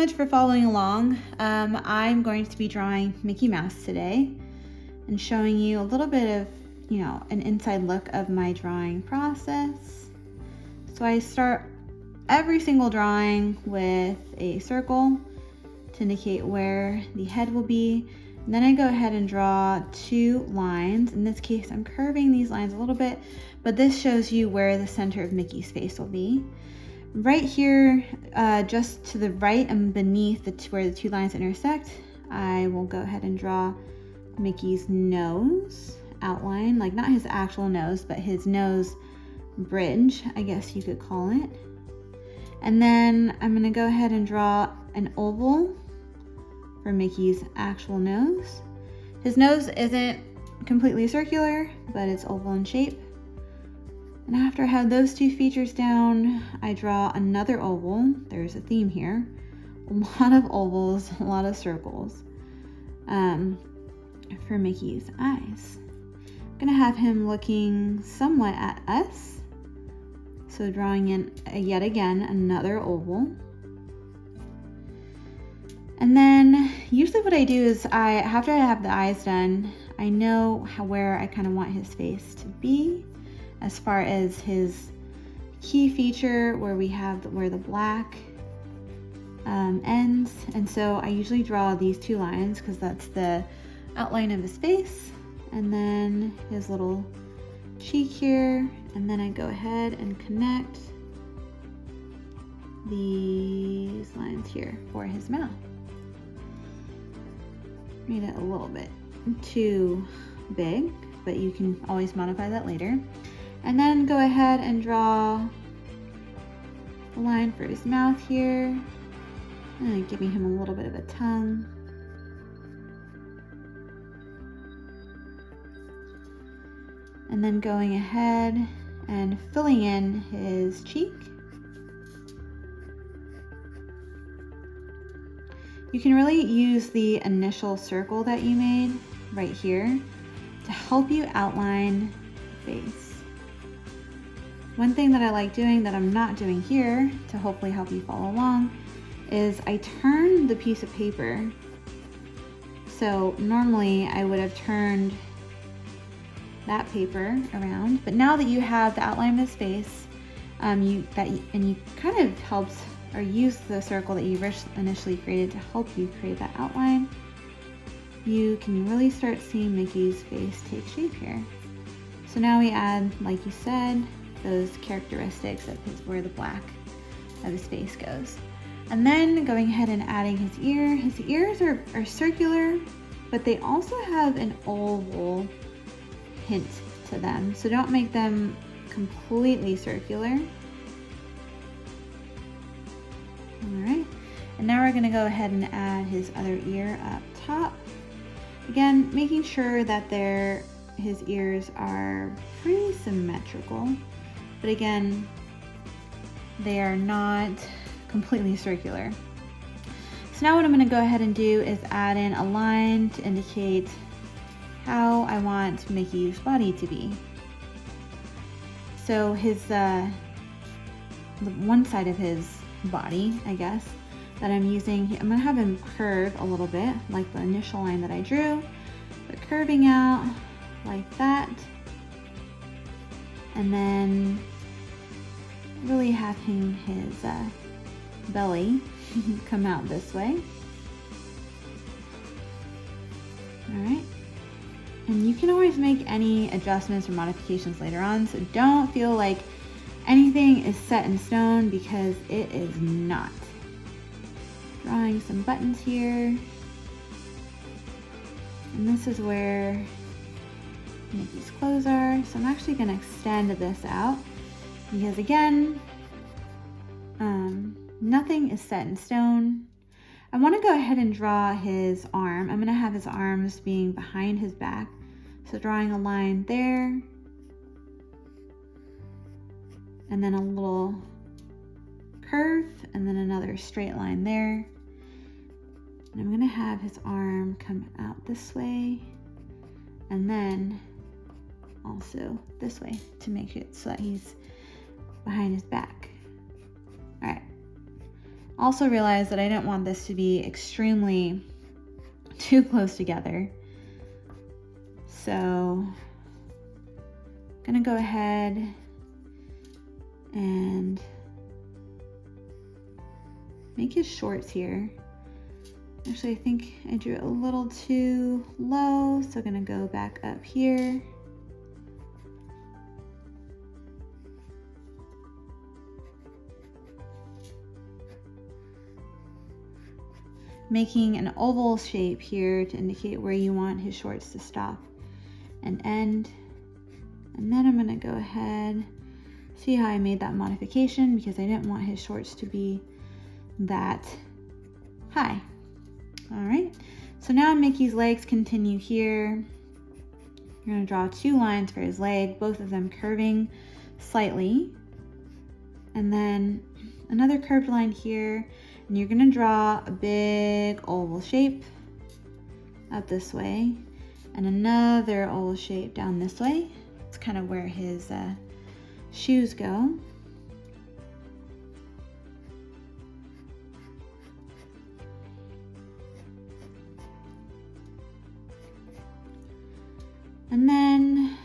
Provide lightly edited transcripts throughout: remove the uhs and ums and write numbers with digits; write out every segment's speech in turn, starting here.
much for following along. I'm going to be drawing Mickey Mouse today and showing you a little bit of, an inside look of my drawing process. So I start every single drawing with a circle to indicate where the head will be. And then I go ahead and draw 2 lines. In this case, I'm curving these lines a little bit, but this shows you where the center of Mickey's face will be. Right here, just to the right and beneath where the 2 lines intersect, I will go ahead and draw Mickey's nose outline, like not his actual nose, but his nose bridge, I guess you could call it. And then I'm gonna go ahead and draw an oval for Mickey's actual nose. His nose isn't completely circular, but it's oval in shape. And after I have those 2 features down, I draw another oval. There's a theme here. A lot of ovals, a lot of circles for Mickey's eyes. I'm gonna have him looking somewhat at us. So drawing in, yet again, another oval. And then usually what I do is after I have the eyes done, I know where I kind of want his face to be as far as his key feature where the black ends. And so I usually draw these 2 lines because that's the outline of his face, and then his little cheek here, and then I go ahead and connect these lines here for his mouth. Made it a little bit too big, but you can always modify that later. And then go ahead and draw a line for his mouth here, and giving him a little bit of a tongue. And then going ahead and filling in his cheek. You can really use the initial circle that you made right here to help you outline the face. One thing that I like doing that I'm not doing here to hopefully help you follow along is I turn the piece of paper. So normally I would have turned that paper around, but now that you have the outline of his face, you kind of helped or use the circle that you initially created to help you create that outline, you can really start seeing Mickey's face take shape here. So now we add, like you said, those characteristics of where the black of his face goes. And then going ahead and adding his ear. His ears are circular, but they also have an oval hint to them. So don't make them completely circular. All right, and now we're gonna go ahead and add his other ear up top. Again, making sure that his ears are pretty symmetrical, but again, they are not completely circular. So now what I'm gonna go ahead and do is add in a line to indicate how I want Mickey's body to be. So the one side of his body, I guess, that I'm using, I'm gonna have him curve a little bit like the initial line that I drew, but curving out like that, and then really having his belly come out this way. All right, and you can always make any adjustments or modifications later on, so don't feel like anything is set in stone, because it is not. Drawing some buttons here, and this is where Mickey's clothes are. So I'm actually going to extend this out because, again, nothing is set in stone. I want to go ahead and draw his arm. I'm going to have his arms being behind his back. So drawing a line there, and then a little curve, and then another straight line there. And I'm gonna have his arm come out this way, and then also this way to make it so that he's behind his back. All right. Also realized that I didn't want this to be extremely too close together. So I'm gonna go ahead and make his shorts here. Actually, I think I drew it a little too low, so I'm gonna go back up here. Making an oval shape here to indicate where you want his shorts to stop and end. And then I'm gonna go ahead, see how I made that modification because I didn't want his shorts to be that high. All right, so now Mickey's legs continue here. I'm gonna draw 2 lines for his leg, both of them curving slightly. And then another curved line here, and you're gonna draw a big oval shape up this way, and another oval shape down this way. It's kind of where his shoes go. And then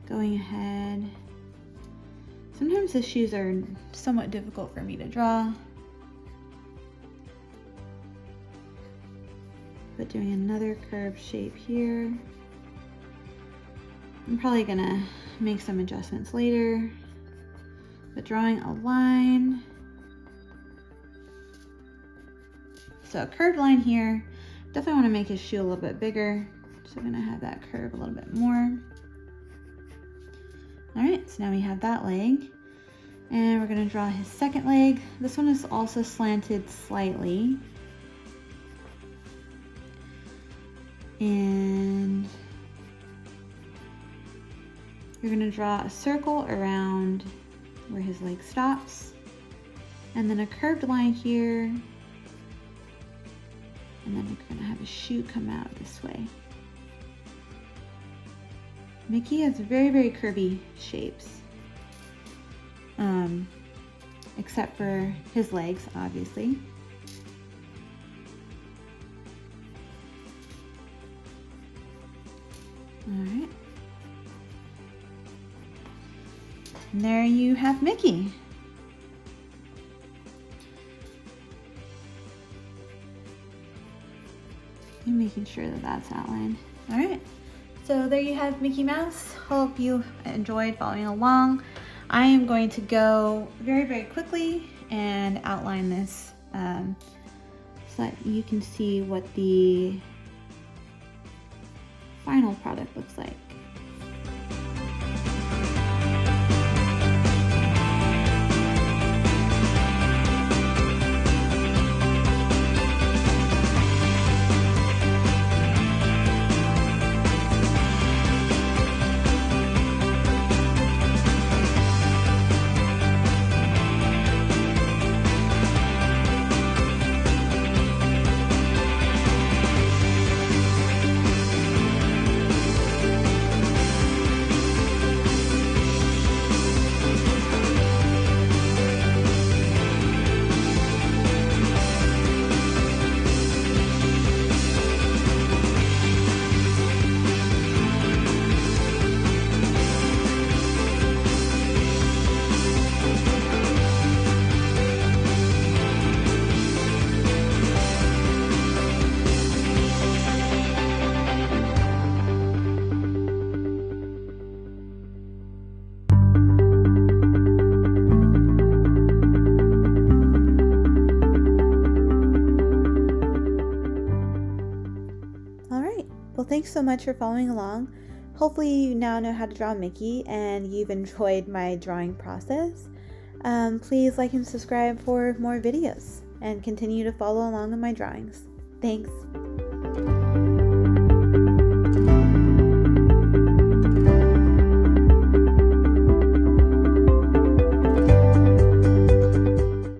going ahead, sometimes the shoes are somewhat difficult for me to draw, but doing another curved shape here. I'm probably gonna make some adjustments later, but drawing a line. So a curved line here. Definitely want to make his shoe a little bit bigger. So I'm gonna have that curve a little bit more. All right, so now we have that leg. And we're gonna draw his second leg. This one is also slanted slightly. And you're gonna draw a circle around where his leg stops. And then a curved line here. And then we're gonna have a shoe come out this way. Mickey has very, very curvy shapes. Except for his legs, obviously. All right. And there you have Mickey. I'm making sure that that's outlined. All right. So there you have Mickey Mouse. Hope you enjoyed following along. I am going to go very, very quickly and outline this so that you can see what the final product looks like. Well, thanks so much for following along. Hopefully you now know how to draw Mickey and you've enjoyed my drawing process. Please like and subscribe for more videos and continue to follow along in my drawings. Thanks.